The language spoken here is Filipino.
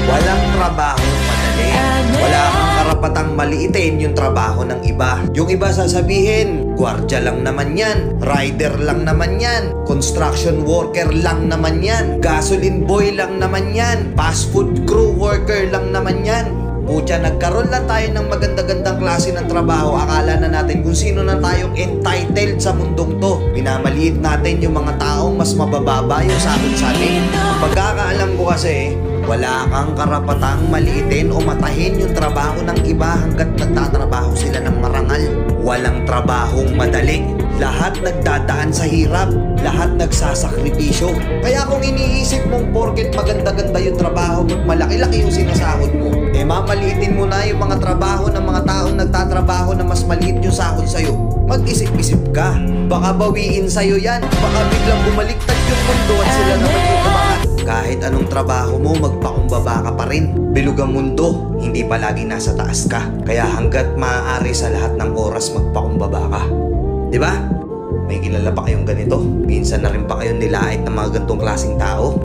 Walang trabahong madali. Wala kang karapatang maliitin yung trabaho ng iba. Yung iba sasabihin, gwardiya lang naman yan, rider lang naman yan, construction worker lang naman yan, gasoline boy lang naman yan, fast food crew worker lang naman yan. Pucha, nagkaroon lang tayo ng maganda-gandang klase ng trabaho. Akala na natin kung sino na tayong entitled sa mundong to. Minamaliit natin yung mga taong mas mabababa yung sahod sa atin. Pagkakaalam ko kasi, wala kang karapatang maliitin o matahin yung trabaho ng iba hanggat nagtatrabaho sila ng marangal. Walang trabahong madali. Lahat nagdadaan sa hirap. Lahat nagsasakripisyo. Kaya kung iniisip mong porket maganda-ganda yung trabaho mo, malaki-laki yung sinasahod mo, mamaliitin mo na yung mga trabaho ng mga taong nagtatrabaho na mas maliit yung sahod sa'yo. Mag-isip-isip ka. Baka bawiin sa'yo yan. Baka biglang bumaliktad yung mundo at sila naman yung umangat. Kahit anong trabaho mo, magpakumbaba ka pa rin. Bilog ang mundo, hindi palagi nasa taas ka. Kaya hanggat maaari sa lahat ng oras, magpakumbaba ka. Diba? May kilala pa kayong ganito? Minsan na rin pa kayong nilait ng mga ganitong klaseng tao?